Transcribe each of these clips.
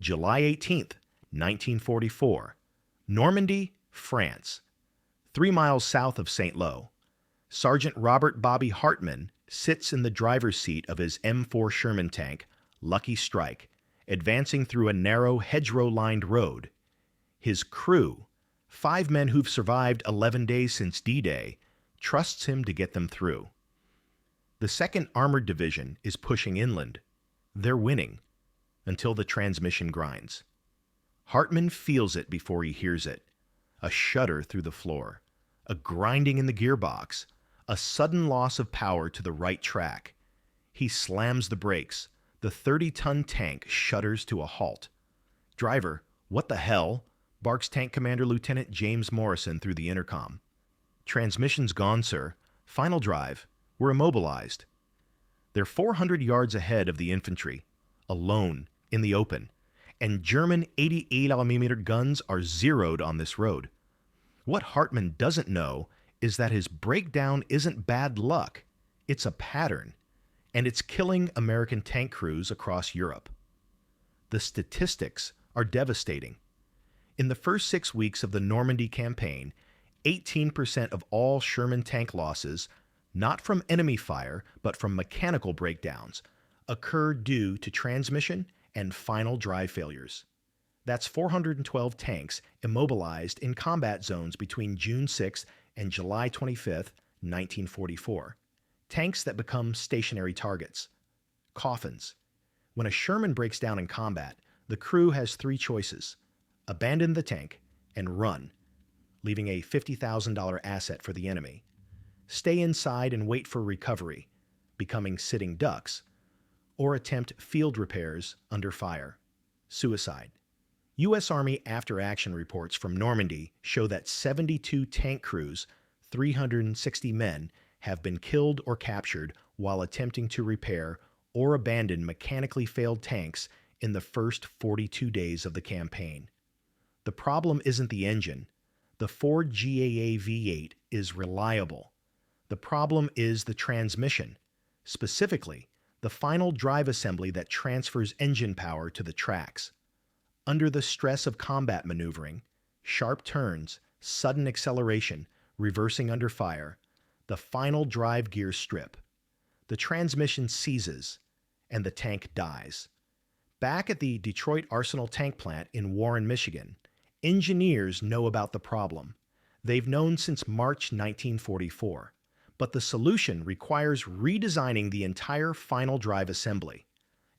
July 18th, 1944, Normandy, France, 3 miles south of St. Lo. Sergeant Robert Bobby Hartman sits in the driver's seat of his M4 Sherman tank, Lucky Strike, advancing through a narrow hedgerow-lined road. His crew, 5 men who've survived 11 days since D-Day, trusts him to get them through. The 2nd Armored Division is pushing inland. They're winning, until the transmission grinds. Hartman feels it before he hears it. A shudder through the floor, a grinding in the gearbox, a sudden loss of power to the right track. He slams the brakes. The 30-ton tank shudders to a halt. "Driver, what the hell?" barks Tank Commander Lieutenant James Morrison through the intercom. "Transmission's gone, sir. Final drive. We're immobilized." They're 400 yards ahead of the infantry, alone, in the open, and German 88mm guns are zeroed on this road. What Hartman doesn't know is that his breakdown isn't bad luck. It's a pattern, and it's killing American tank crews across Europe. The statistics are devastating. In the first 6 weeks of the Normandy campaign, 18% of all Sherman tank losses, not from enemy fire, but from mechanical breakdowns, occur due to transmission and final drive failures. That's 412 tanks immobilized in combat zones between June 6th and July 25th, 1944. Tanks that become stationary targets. Coffins. When a Sherman breaks down in combat, the crew has 3 choices: abandon the tank and run, leaving a $50,000 asset for the enemy. Stay inside and wait for recovery, becoming sitting ducks, or attempt field repairs under fire. Suicide. U.S. Army after-action reports from Normandy show that 72 tank crews, 360 men, have been killed or captured while attempting to repair or abandon mechanically failed tanks in the first 42 days of the campaign. The problem isn't the engine. The Ford GAA V8 is reliable. The problem is the transmission, specifically the final drive assembly that transfers engine power to the tracks. Under the stress of combat maneuvering, sharp turns, sudden acceleration, reversing under fire, the final drive gears strip. The transmission seizes, and the tank dies. Back at the Detroit Arsenal tank plant in Warren, Michigan, engineers know about the problem. They've known since March 1944, but the solution requires redesigning the entire final drive assembly,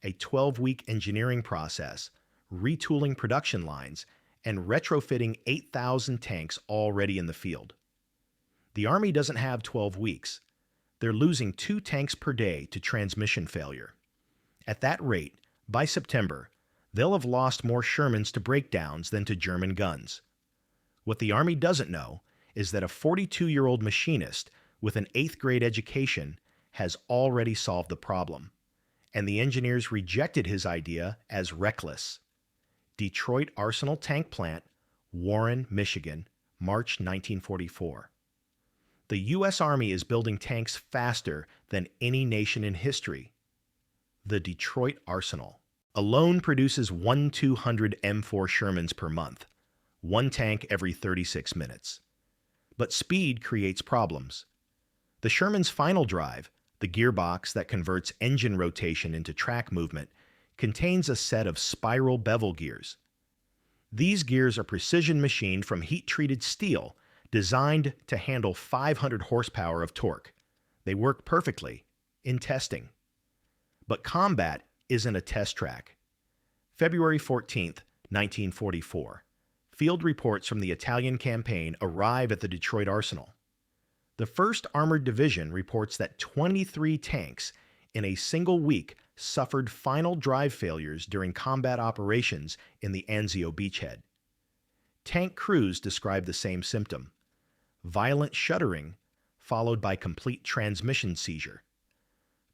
a 12-week engineering process, retooling production lines, and retrofitting 8,000 tanks already in the field. The Army doesn't have 12 weeks. They're losing 2 tanks per day to transmission failure. At that rate, by September, they'll have lost more Shermans to breakdowns than to German guns. What the Army doesn't know is that a 42-year-old machinist with an 8th grade education has already solved the problem, and the engineers rejected his idea as reckless. Detroit Arsenal Tank Plant, Warren, Michigan, March 1944. The U.S. Army is building tanks faster than any nation in history. The Detroit Arsenal alone produces 1/200 M4 Shermans per month, 1 tank every 36 minutes. But speed creates problems. The Sherman's final drive, the gearbox that converts engine rotation into track movement, contains a set of spiral bevel gears. These gears are precision machined from heat-treated steel, designed to handle 500 horsepower of torque. They work perfectly in testing. But combat isn't a test track. February 14th, 1944. Field reports from the Italian campaign arrive at the Detroit Arsenal. The 1st Armored Division reports that 23 tanks in a single week suffered final drive failures during combat operations in the Anzio beachhead. Tank crews describe the same symptom: violent shuddering followed by complete transmission seizure.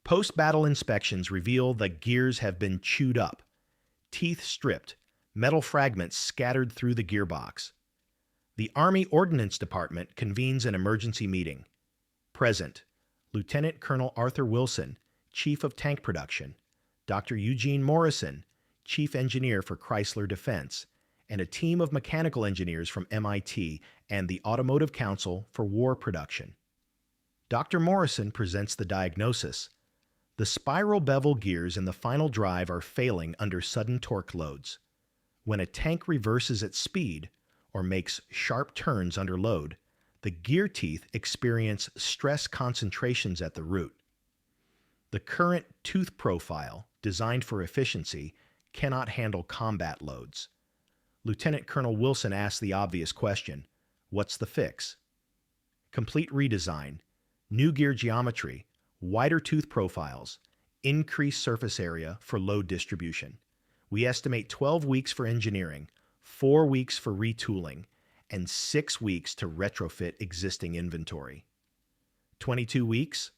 Post-battle inspections reveal that gears have been chewed up, teeth stripped, metal fragments scattered through the gearbox. The Army Ordnance Department convenes an emergency meeting. Present: Lieutenant Colonel Arthur Wilson, Chief of Tank Production; Dr. Eugene Morrison, chief engineer for Chrysler Defense, and a team of mechanical engineers from MIT and the Automotive Council for War Production. Dr. Morrison presents the diagnosis. The spiral bevel gears in the final drive are failing under sudden torque loads. When a tank reverses at speed or makes sharp turns under load, the gear teeth experience stress concentrations at the root. The current tooth profile, designed for efficiency, cannot handle combat loads. Lieutenant Colonel Wilson asked the obvious question, what's the fix? Complete redesign, new gear geometry, wider tooth profiles, increased surface area for load distribution. We estimate 12 weeks for engineering, 4 weeks for retooling, and 6 weeks to retrofit existing inventory. 22 weeks?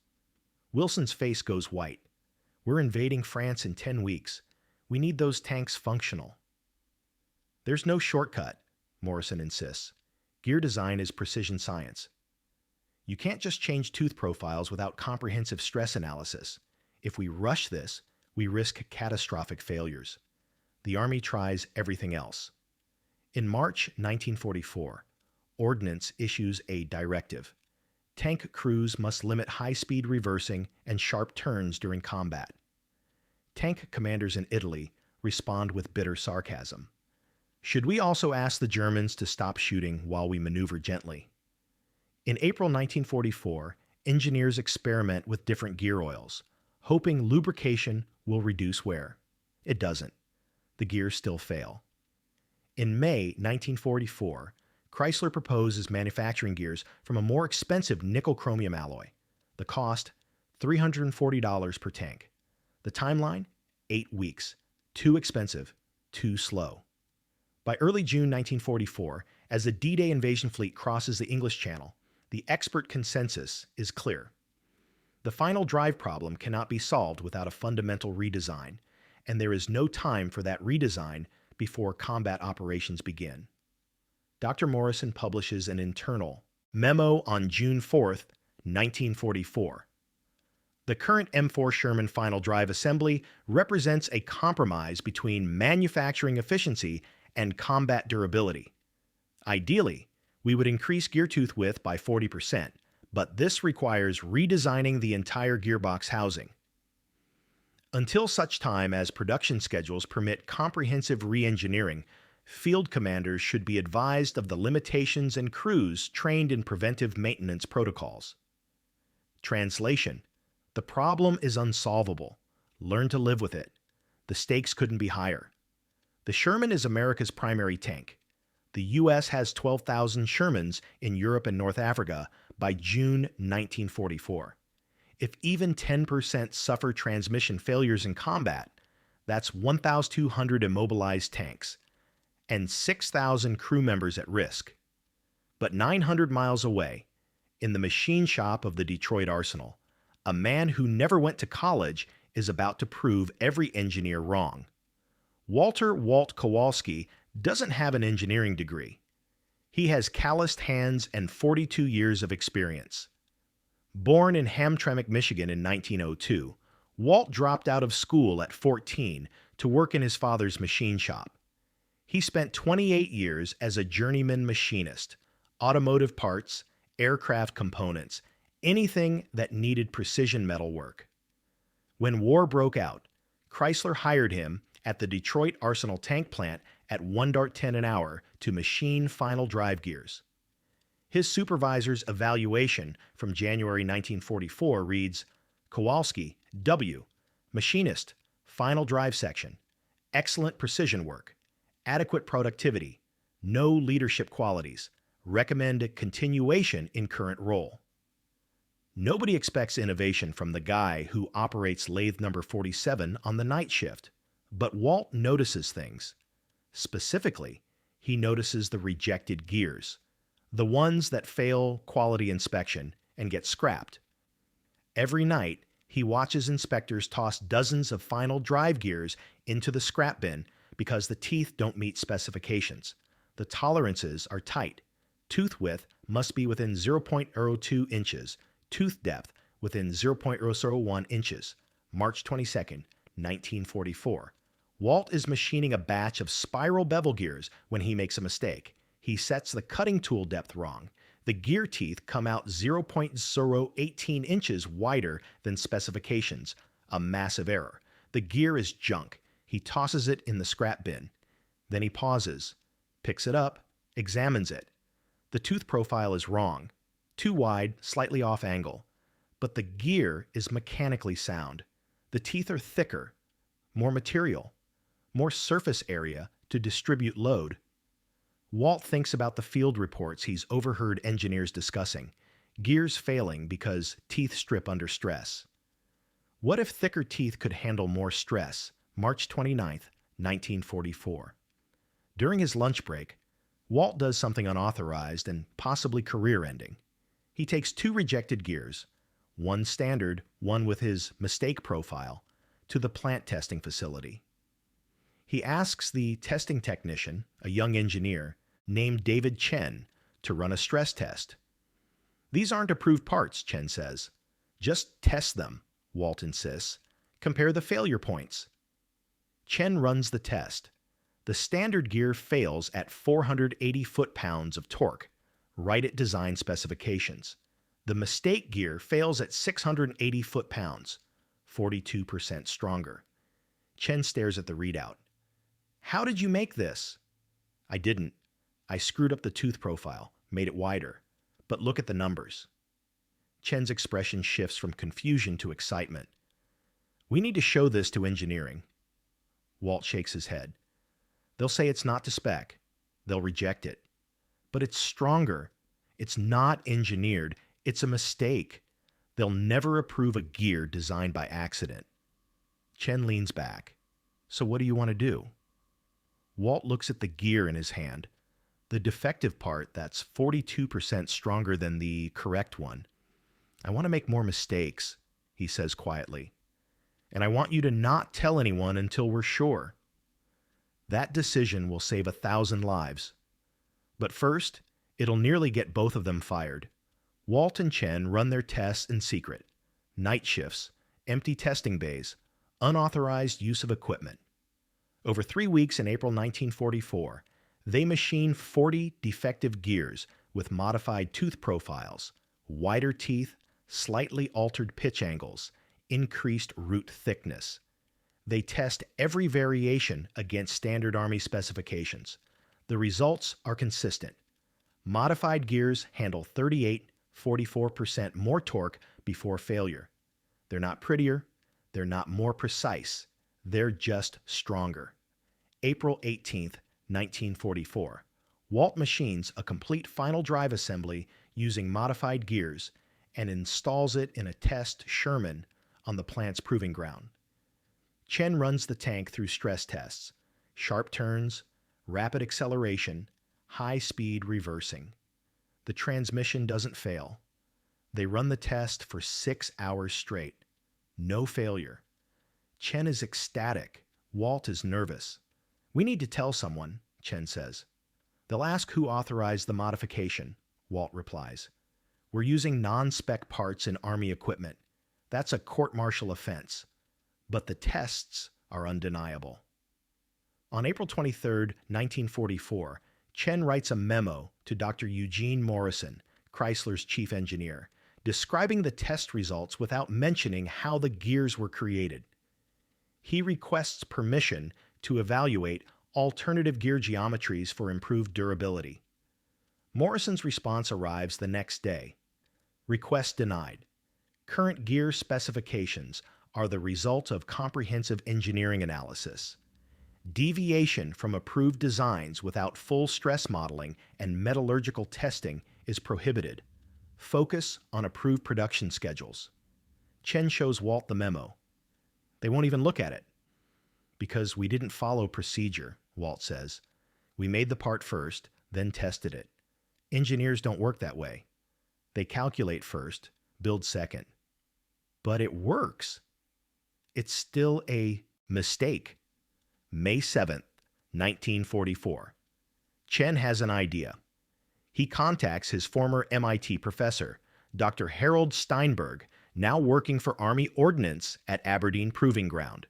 Wilson's face goes white. We're invading France in 10 weeks. We need those tanks functional. There's no shortcut, Morrison insists. Gear design is precision science. You can't just change tooth profiles without comprehensive stress analysis. If we rush this, we risk catastrophic failures. The Army tries everything else. In March 1944, Ordnance issues a directive. Tank crews must limit high-speed reversing and sharp turns during combat. Tank commanders in Italy respond with bitter sarcasm. Should we also ask the Germans to stop shooting while we maneuver gently? In April 1944, engineers experiment with different gear oils, hoping lubrication will reduce wear. It doesn't. The gears still fail. In May 1944, Chrysler proposes manufacturing gears from a more expensive nickel-chromium alloy. The cost, $340 per tank. The timeline, 8 weeks. Too expensive, too slow. By early June 1944, as the D-Day invasion fleet crosses the English Channel, the expert consensus is clear. The final drive problem cannot be solved without a fundamental redesign, and there is no time for that redesign before combat operations begin. Dr. Morrison publishes an internal memo on June 4, 1944. The current M4 Sherman final drive assembly represents a compromise between manufacturing efficiency and combat durability. Ideally, we would increase gear tooth width by 40%, but this requires redesigning the entire gearbox housing. Until such time as production schedules permit comprehensive re-engineering, field commanders should be advised of the limitations and crews trained in preventive maintenance protocols. Translation: the problem is unsolvable. Learn to live with it. The stakes couldn't be higher. The Sherman is America's primary tank. The U.S. has 12,000 Shermans in Europe and North Africa by June 1944. If even 10% suffer transmission failures in combat, that's 1,200 immobilized tanks and 6,000 crew members at risk. But 900 miles away, in the machine shop of the Detroit Arsenal, a man who never went to college is about to prove every engineer wrong. Walter Kowalski doesn't have an engineering degree. He has calloused hands and 42 years of experience. Born in Hamtramck, Michigan in 1902, Walt dropped out of school at 14 to work in his father's machine shop. He spent 28 years as a journeyman machinist, automotive parts, aircraft components, anything that needed precision metal work. When war broke out, Chrysler hired him at the Detroit Arsenal tank plant at $1.10 an hour to machine final drive gears. His supervisor's evaluation from January 1944 reads, Kowalski, W., machinist, final drive section, excellent precision work, adequate productivity, no leadership qualities, recommend a continuation in current role. Nobody expects innovation from the guy who operates lathe number 47 on the night shift, but Walt notices things. Specifically, he notices the rejected gears, the ones that fail quality inspection and get scrapped. Every night, he watches inspectors toss dozens of final drive gears into the scrap bin because the teeth don't meet specifications. The tolerances are tight. Tooth width must be within 0.02 inches, tooth depth within 0.001 inches. March 22, 1944. Walt is machining a batch of spiral bevel gears when he makes a mistake. He sets the cutting tool depth wrong. The gear teeth come out 0.018 inches wider than specifications, a massive error. The gear is junk. He tosses it in the scrap bin. Then he pauses, picks it up, examines it. The tooth profile is wrong, too wide, slightly off angle. But the gear is mechanically sound. The teeth are thicker, more material, more surface area to distribute load. Walt thinks about the field reports he's overheard engineers discussing, gears failing because teeth strip under stress. What if thicker teeth could handle more stress? March 29, 1944. During his lunch break, Walt does something unauthorized and possibly career-ending. He takes 2 rejected gears, one standard, one with his mistake profile, to the plant testing facility. He asks the testing technician, a young engineer, named David Chen, to run a stress test. "These aren't approved parts," Chen says. "Just test them," Walt insists. "Compare the failure points." Chen runs the test. The standard gear fails at 480 foot-pounds of torque, right at design specifications. The mistake gear fails at 680 foot-pounds, 42% stronger. Chen stares at the readout. "How did you make this?" "I didn't. I screwed up the tooth profile, made it wider. But look at the numbers." Chen's expression shifts from confusion to excitement. "We need to show this to engineering." Walt shakes his head. "They'll say it's not to spec. They'll reject it. But it's stronger. It's not engineered. It's a mistake. They'll never approve a gear designed by accident." Chen leans back. "So what do you want to do?" Walt looks at the gear in his hand, the defective part that's 42% stronger than the correct one. "I want to make more mistakes," he says quietly. "And I want you to not tell anyone until we're sure. That decision will save 1,000 lives. But first, it'll nearly get both of them fired." Walt and Chen run their tests in secret. Night shifts, empty testing bays, unauthorized use of equipment. Over 3 weeks in April 1944, they machine 40 defective gears with modified tooth profiles, wider teeth, slightly altered pitch angles, increased root thickness. They test every variation against standard Army specifications. The results are consistent. Modified gears handle 38-44% more torque before failure. They're not prettier, they're not more precise, they're just stronger. April 18, 1944. Walt machines a complete final drive assembly using modified gears and installs it in a test Sherman on the plant's proving ground. Chen runs the tank through stress tests, sharp turns, rapid acceleration, high-speed reversing. The transmission doesn't fail. They run the test for 6 hours straight. No failure. Chen is ecstatic. Walt is nervous. "We need to tell someone," Chen says. "They'll ask who authorized the modification," Walt replies. "We're using non-spec parts in Army equipment. That's a court-martial offense. But the tests are undeniable." On April 23, 1944, Chen writes a memo to Dr. Eugene Morrison, Chrysler's chief engineer, describing the test results without mentioning how the gears were created. He requests permission to evaluate alternative gear geometries for improved durability. Morrison's response arrives the next day. Request denied. Current gear specifications are the result of comprehensive engineering analysis. Deviation from approved designs without full stress modeling and metallurgical testing is prohibited. Focus on approved production schedules. Chen shows Walt the memo. "They won't even look at it." "Because we didn't follow procedure," Walt says. "We made the part first, then tested it. Engineers don't work that way. They calculate first, build second." "But it works." "It's still a mistake." May 7th, 1944. Chen has an idea. He contacts his former MIT professor, Dr. Harold Steinberg, now working for Army Ordnance at Aberdeen Proving Ground.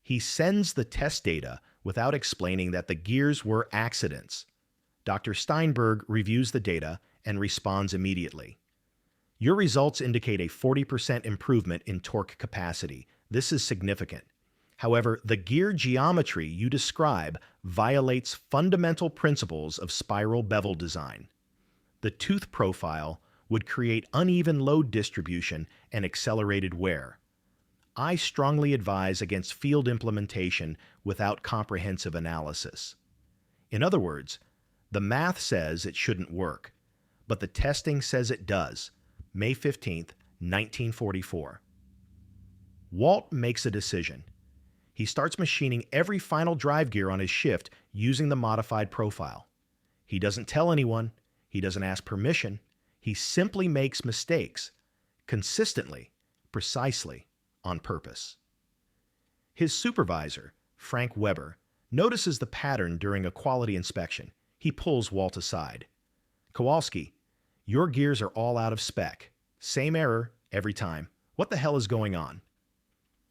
He sends the test data without explaining that the gears were accidents. Dr. Steinberg reviews the data and responds immediately. Your results indicate a 40% improvement in torque capacity. This is significant. However, the gear geometry you describe violates fundamental principles of spiral bevel design. The tooth profile would create uneven load distribution and accelerated wear. I strongly advise against field implementation without comprehensive analysis. In other words, the math says it shouldn't work, but the testing says it does. May 15, 1944. Walt makes a decision. He starts machining every final drive gear on his shift using the modified profile. He doesn't tell anyone. He doesn't ask permission. He simply makes mistakes, consistently, precisely, on purpose. His supervisor, Frank Weber, notices the pattern during a quality inspection. He pulls Walt aside. "Kowalski, your gears are all out of spec. Same error every time. What the hell is going on?"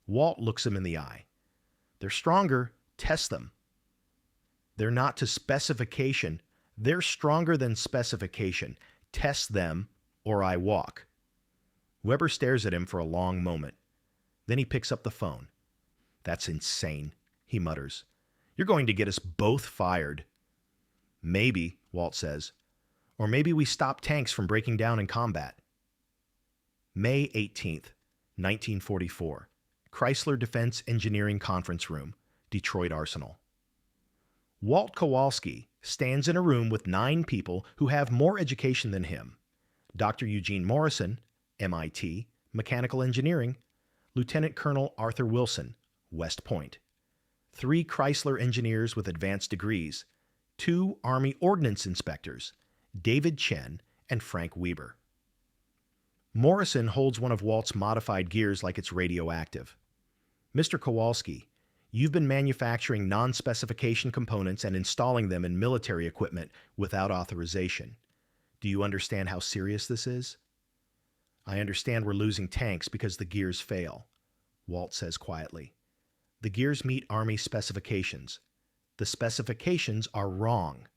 Walt looks him in the eye. "They're stronger. Test them." "They're not to specification. They're stronger than specification. Test them, or I walk." Weber stares at him for a long moment. Then he picks up the phone. "That's insane," he mutters. "You're going to get us both fired." "Maybe," Walt says. "Or maybe we stop tanks from breaking down in combat." May 18th, 1944. Chrysler Defense Engineering Conference Room, Detroit Arsenal. Walt Kowalski stands in a room with 9 people who have more education than him. Dr. Eugene Morrison, MIT, Mechanical Engineering, Lieutenant Colonel Arthur Wilson, West Point. 3 Chrysler engineers with advanced degrees, 2 Army Ordnance Inspectors, David Chen and Frank Weber. Morrison holds one of Walt's modified gears like it's radioactive. "Mr. Kowalski, you've been manufacturing non-specification components and installing them in military equipment without authorization. Do you understand how serious this is?" "I understand we're losing tanks because the gears fail," Walt says quietly. "The gears meet Army specifications. The specifications are wrong."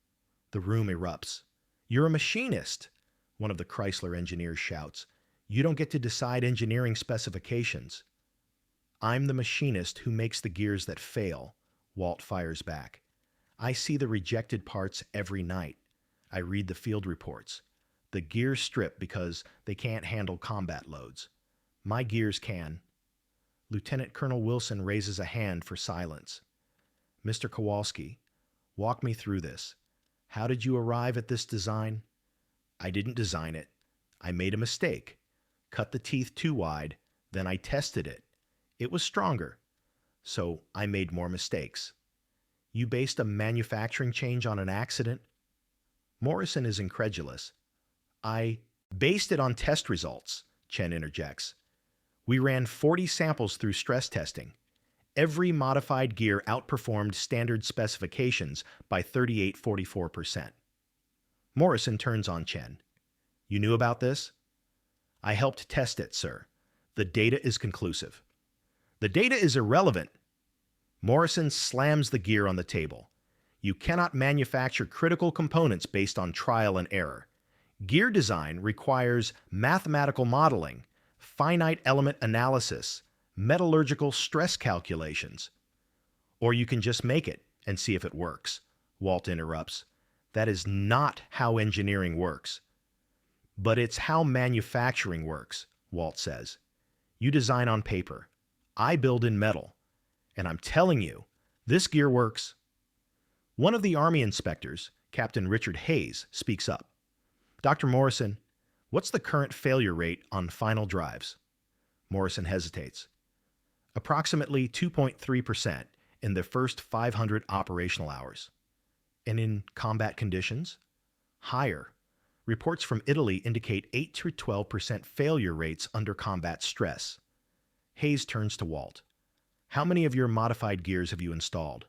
The room erupts. "You're a machinist," one of the Chrysler engineers shouts. "You don't get to decide engineering specifications." "I'm the machinist who makes the gears that fail," Walt fires back. "I see the rejected parts every night. I read the field reports. The gears strip because they can't handle combat loads. My gears can." Lieutenant Colonel Wilson raises a hand for silence. "Mr. Kowalski, walk me through this. How did you arrive at this design?" "I didn't design it. I made a mistake. Cut the teeth too wide, then I tested it. It was stronger. So I made more mistakes." "You based a manufacturing change on an accident?" Morrison is incredulous. "I based it on test results," Chen interjects. "We ran 40 samples through stress testing. Every modified gear outperformed standard specifications by 38-44%. Morrison turns on Chen. "You knew about this?" "I helped test it, sir. The data is conclusive." "The data is irrelevant." Morrison slams the gear on the table. "You cannot manufacture critical components based on trial and error. Gear design requires mathematical modeling, finite element analysis, metallurgical stress calculations." "Or you can just make it and see if it works," Walt interrupts. "That is not how engineering works." "But it's how manufacturing works," Walt says. "You design on paper. I build in metal. And I'm telling you, this gear works." One of the Army inspectors, Captain Richard Hayes, speaks up. "Dr. Morrison, what's the current failure rate on final drives?" Morrison hesitates. "Approximately 2.3% in the first 500 operational hours." "And in combat conditions?" "Higher. Reports from Italy indicate 8 to 12% failure rates under combat stress." Hayes turns to Walt. "How many of your modified gears have you installed?"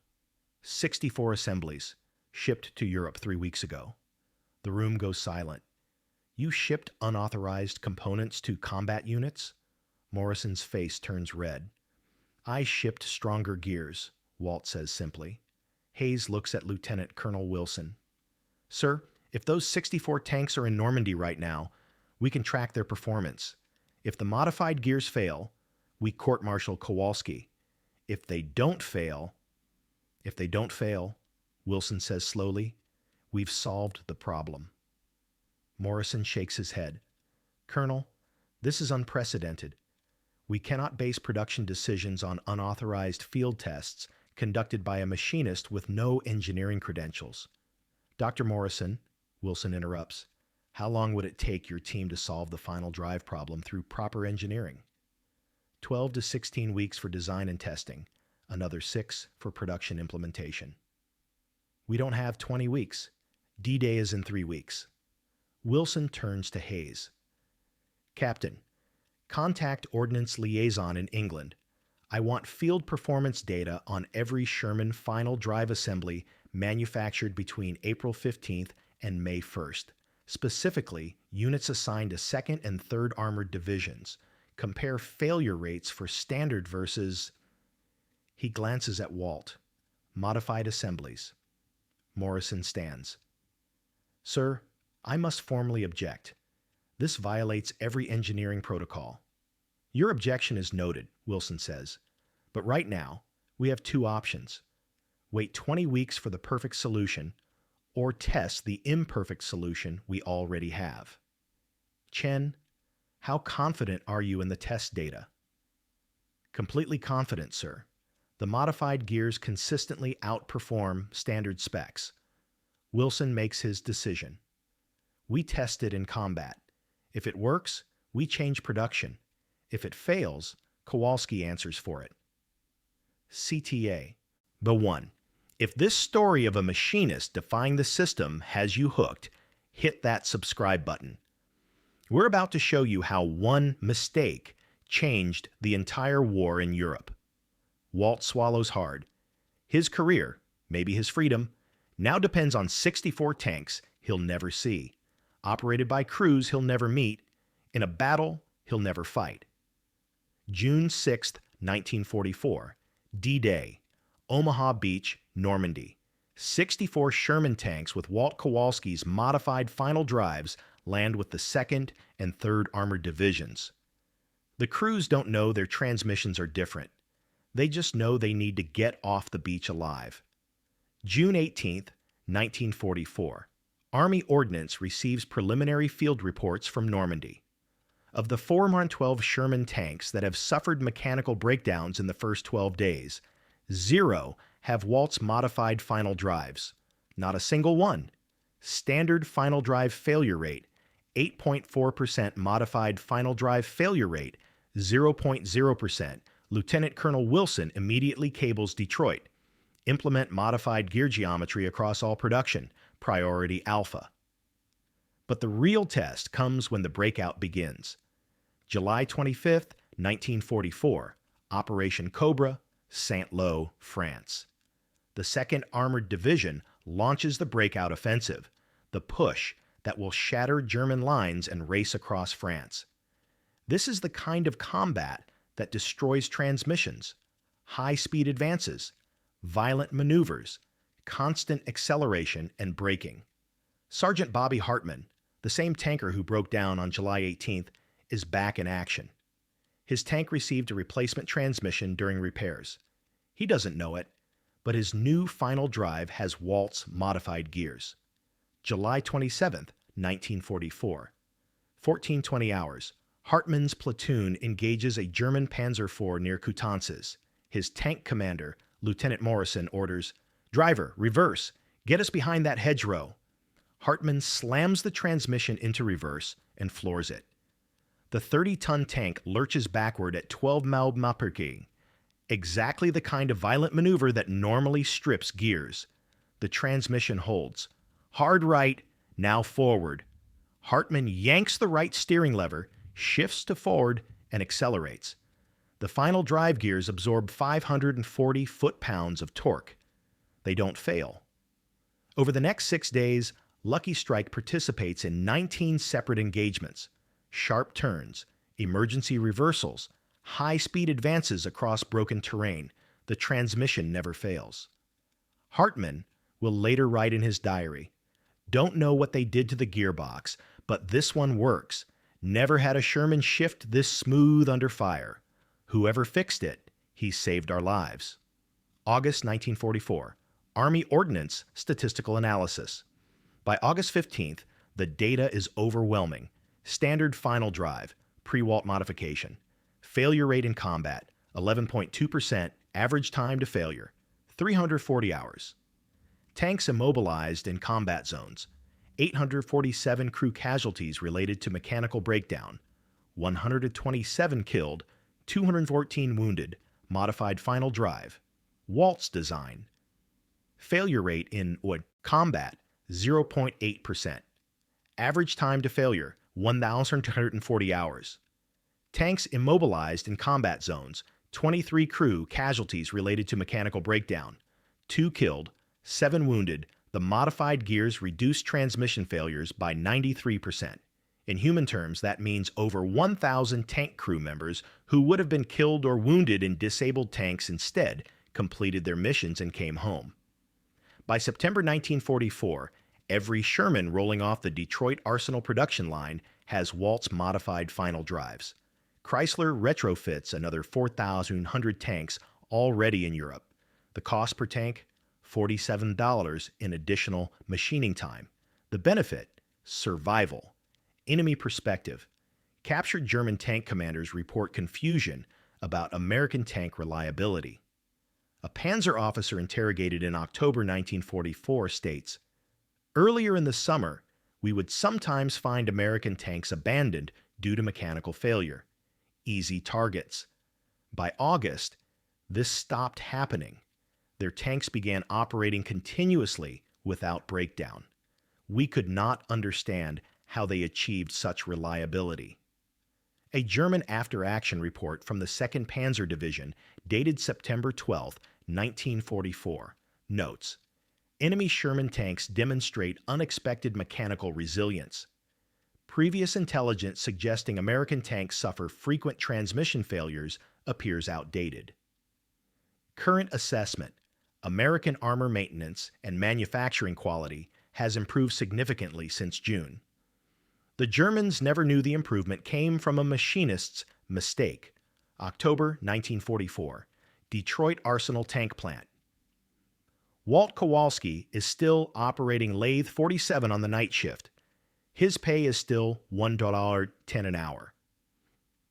64 assemblies, shipped to Europe 3 weeks ago." The room goes silent. "You shipped unauthorized components to combat units?" Morrison's face turns red. I shipped stronger gears, Walt says simply. Hayes looks at Lieutenant Colonel Wilson. Sir, if those 64 tanks are in Normandy right now, we can track their performance. If the modified gears fail, we court-martial Kowalski. If they don't fail, Wilson says slowly, we've solved the problem. Morrison shakes his head. Colonel, this is unprecedented. We cannot base production decisions on unauthorized field tests conducted by a machinist with no engineering credentials. Dr. Morrison, Wilson interrupts, how long would it take your team to solve the final drive problem through proper engineering? 12 to 16 weeks for design and testing, another 6 for production implementation. We don't have 20 weeks. D-Day is in 3 weeks. Wilson turns to Hayes. Captain, contact Ordnance Liaison in England. I want field performance data on every Sherman final drive assembly manufactured between April 15th and May 1st. Specifically, units assigned to 2nd and 3rd Armored Divisions. Compare failure rates for standard versus... He glances at Walt. Modified assemblies. Morrison stands. Sir, I must formally object. This violates every engineering protocol. Your objection is noted, Wilson says. But right now, we have 2 options. Wait 20 weeks for the perfect solution, or test the imperfect solution we already have. Chen, how confident are you in the test data? Completely confident, sir. The modified gears consistently outperform standard specs. Wilson makes his decision. We test it in combat. If it works, we change production. If it fails, Kowalski answers for it. CTA. The 1. If this story of a machinist defying the system has you hooked, hit that subscribe button. We're about to show you how one mistake changed the entire war in Europe. Walt swallows hard. His career, maybe his freedom, now depends on 64 tanks he'll never see, operated by crews he'll never meet, in a battle he'll never fight. June 6, 1944, D-Day, Omaha Beach, Normandy. 64 Sherman tanks with Walt Kowalski's modified final drives land with the 2nd and 3rd Armored Divisions. The crews don't know their transmissions are different. They just know they need to get off the beach alive. June 18, 1944. Army Ordnance receives preliminary field reports from Normandy. Of the 4x12 Sherman tanks that have suffered mechanical breakdowns in the first 12 days, 0 have Walt's modified final drives. Not a single one. Standard final drive failure rate, 8.4% modified final drive failure rate, 0.0%. Lieutenant Colonel Wilson immediately cables Detroit. Implement modified gear geometry across all production. Priority Alpha. But the real test comes when the breakout begins. July 25, 1944, Operation Cobra, Saint-Lô, France. The 2nd Armored Division launches the breakout offensive, the push that will shatter German lines and race across France. This is the kind of combat that destroys transmissions, high-speed advances, violent maneuvers, constant acceleration and braking. Sergeant Bobby Hartman, the same tanker who broke down on July 18th, is back in action. His tank received a replacement transmission during repairs. He doesn't know it, but his new final drive has Walt's modified gears. July 27th, 1944. 14:20 hours. Hartman's platoon engages a German Panzer IV near Coutances. His tank commander, Lieutenant Morrison, orders, "Driver, reverse. Get us behind that hedgerow." Hartman slams the transmission into reverse and floors it. The 30-ton tank lurches backward at 12 miles per hour, exactly the kind of violent maneuver that normally strips gears. The transmission holds. Hard right, now forward. Hartman yanks the right steering lever, shifts to forward, and accelerates. The final drive gears absorb 540 foot-pounds of torque. They don't fail. Over the next 6 days, Lucky Strike participates in 19 separate engagements, sharp turns, emergency reversals, high-speed advances across broken terrain. The transmission never fails. Hartman will later write in his diary, "Don't know what they did to the gearbox, but this one works. Never had a Sherman shift this smooth under fire. Whoever fixed it, he saved our lives." August 1944, Army Ordnance Statistical Analysis. By August 15th, the data is overwhelming. Standard final drive, pre-Walt modification. Failure rate in combat, 11.2%, average time to failure, 340 hours. Tanks immobilized in combat zones, 847 crew casualties related to mechanical breakdown, 127 killed, 214 wounded, modified final drive. Walt's design. Failure rate in combat, 0.8%. Average time to failure, 1,240 hours. Tanks immobilized in combat zones, 23 crew casualties related to mechanical breakdown, 2 killed, 7 wounded. The modified gears reduced transmission failures by 93%. In human terms, that means over 1,000 tank crew members who would have been killed or wounded in disabled tanks instead completed their missions and came home. By September 1944, every Sherman rolling off the Detroit Arsenal production line has Walt's modified final drives. Chrysler retrofits another 4,100 tanks already in Europe. The cost per tank, $47 in additional machining time. The benefit, survival. Enemy perspective. Captured German tank commanders report confusion about American tank reliability. A Panzer officer interrogated in October 1944 states, "Earlier in the summer, we would sometimes find American tanks abandoned due to mechanical failure. Easy targets. By August, this stopped happening. Their tanks began operating continuously without breakdown. We could not understand how they achieved such reliability." A German after-action report from the 2nd Panzer Division, dated September 12, 1944, notes, "Enemy Sherman tanks demonstrate unexpected mechanical resilience. Previous intelligence suggesting American tanks suffer frequent transmission failures appears outdated." Current assessment. American armor maintenance and manufacturing quality has improved significantly since June. The Germans never knew the improvement came from a machinist's mistake. October 1944, Detroit Arsenal Tank Plant. Walt Kowalski is still operating lathe 47 on the night shift. His pay is still $1.10 an hour.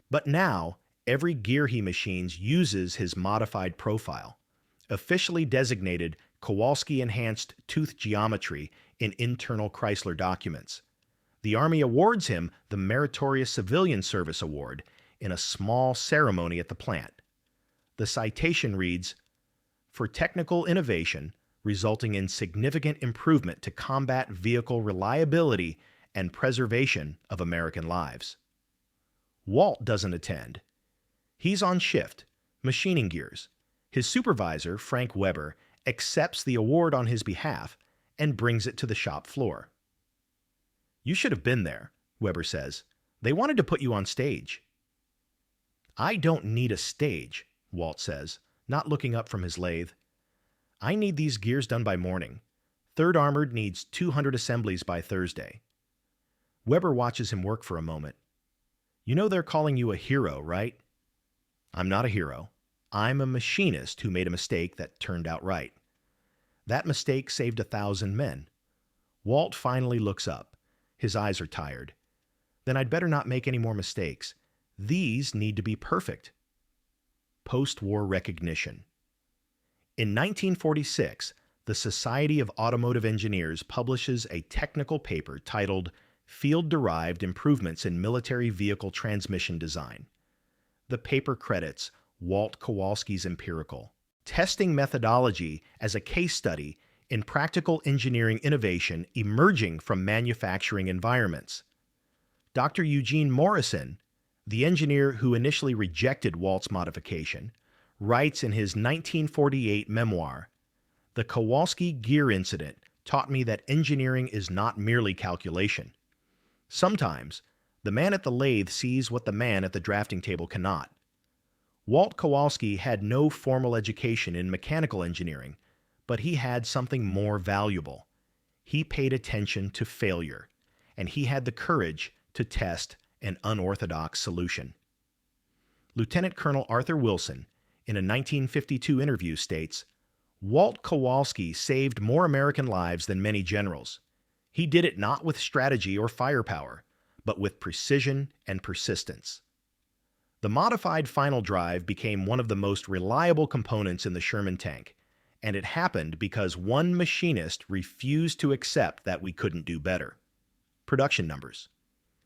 But now, every gear he machines uses his modified profile, officially designated Kowalski Enhanced Tooth Geometry in internal Chrysler documents. The Army awards him the Meritorious Civilian Service Award in a small ceremony at the plant. The citation reads, "For technical innovation resulting in significant improvement to combat vehicle reliability and preservation of American lives." Walt doesn't attend. He's on shift, machining gears. His supervisor, Frank Weber, accepts the award on his behalf and brings it to the shop floor. "You should have been there," Weber says. "They wanted to put you on stage." "I don't need a stage," Walt says, not looking up from his lathe. "I need these gears done by morning. 3rd Armored needs 200 assemblies by Thursday." Weber watches him work for a moment. "You know they're calling you a hero, right?" "I'm not a hero. I'm a machinist who made a mistake that turned out right. That mistake saved 1,000 men." Walt finally looks up. His eyes are tired. "Then I'd better not make any more mistakes. These need to be perfect." Post-war recognition. In 1946, the Society of Automotive Engineers publishes a technical paper titled Field-Derived Improvements in Military Vehicle Transmission Design. The paper credits Walt Kowalski's empirical testing methodology as a case study in practical engineering innovation emerging from manufacturing environments. Dr. Eugene Morrison, the engineer who initially rejected Walt's modification, writes in his 1948 memoir, "The Kowalski gear incident taught me that engineering is not merely calculation. Sometimes, the man at the lathe sees what the man at the drafting table cannot. Walt Kowalski had no formal education in mechanical engineering, but he had something more valuable. He paid attention to failure, and he had the courage to test an unorthodox solution. Lieutenant Colonel Arthur Wilson, in a 1952 interview, states, "Walt Kowalski saved more American lives than many generals. He did it not with strategy or firepower, but with precision and persistence." The modified final drive became one of the most reliable components in the Sherman tank, and it happened because one machinist refused to accept that we couldn't do better. Production numbers.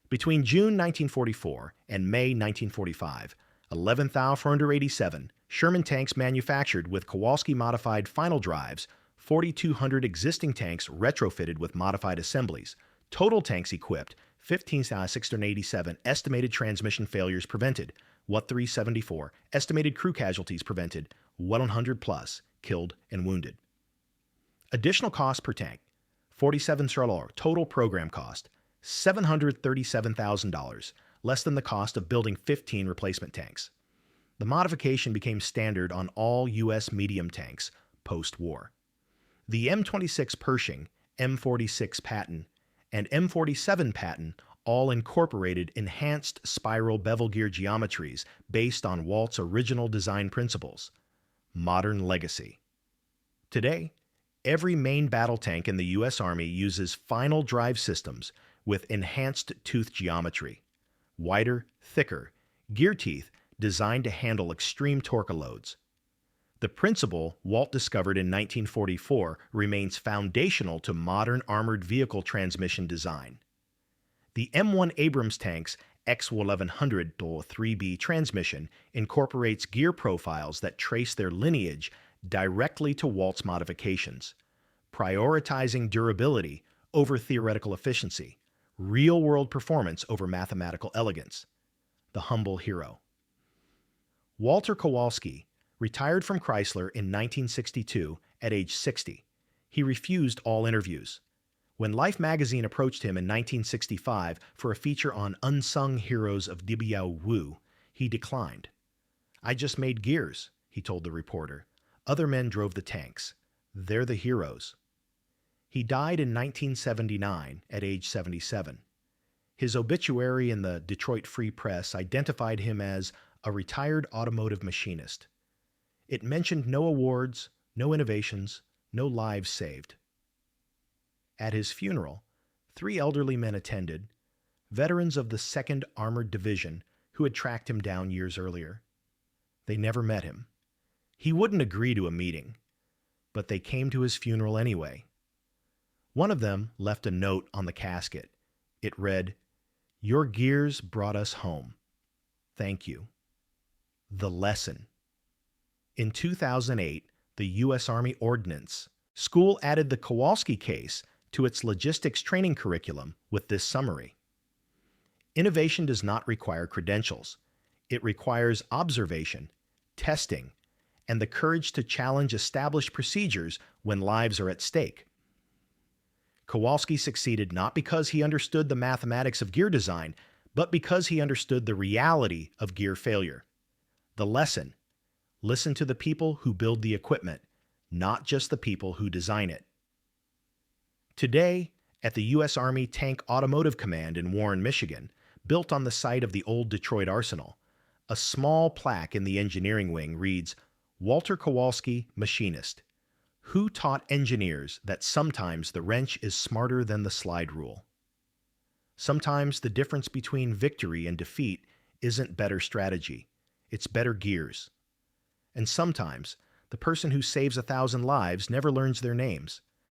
Between June 1944 and May 1945, 11,487 Sherman tanks manufactured with Kowalski-modified final drives, 4,200 existing tanks retrofitted with modified assemblies, total tanks equipped, 15,687 estimated transmission failures prevented, WWII, estimated crew casualties prevented, 100 plus, killed and wounded. Additional cost per tank, $47 total program cost, $737,000, less than the cost of building 15 replacement tanks. The modification became standard on all U.S. medium tanks post-war. The M26 Pershing, M46 Patton, and M47 Patton all incorporated enhanced spiral bevel gear geometries based on Walt's original design principles. Modern legacy. Today, every main battle tank in the U.S. Army uses final drive systems with enhanced tooth geometry, wider, thicker, gear teeth designed to handle extreme torque loads. The principle Walt discovered in 1944 remains foundational to modern armored vehicle transmission design. The M1 Abrams tank's X1100 3B transmission incorporates gear profiles that trace their lineage directly to Walt's modifications, prioritizing durability over theoretical efficiency, real-world performance over mathematical elegance. The humble hero. Walter Kowalski retired from Chrysler in 1962 at age 60. He refused all interviews. When Life magazine approached him in 1965 for a feature on unsung heroes of WWII, he declined. "I just made gears," he told the reporter. "Other men drove the tanks. They're the heroes." He died in 1979 at age 77. His obituary in the Detroit Free Press identified him as a retired automotive machinist. It mentioned no awards, no innovations, no lives saved. At his funeral, 3 elderly men attended, veterans of the 2nd Armored Division who had tracked him down years earlier. They never met him. He wouldn't agree to a meeting, but they came to his funeral anyway. One of them left a note on the casket. It read, "Your gears brought us home. Thank you." The lesson. In 2008, the U.S. Army Ordnance School added the Kowalski case to its logistics training curriculum with this summary. Innovation does not require credentials. It requires observation, testing, and the courage to challenge established procedures when lives are at stake. Kowalski succeeded not because he understood the mathematics of gear design, but because he understood the reality of gear failure. The lesson: listen to the people who build the equipment, not just the people who design it. Today, at the U.S. Army Tank Automotive Command in Warren, Michigan, built on the site of the old Detroit Arsenal, a small plaque in the engineering wing reads, "Walter Kowalski, Machinist, who taught engineers that sometimes the wrench is smarter than the slide rule." Sometimes the difference between victory and defeat isn't better strategy, it's better gears. And sometimes the person who saves 1,000 lives never learns their names.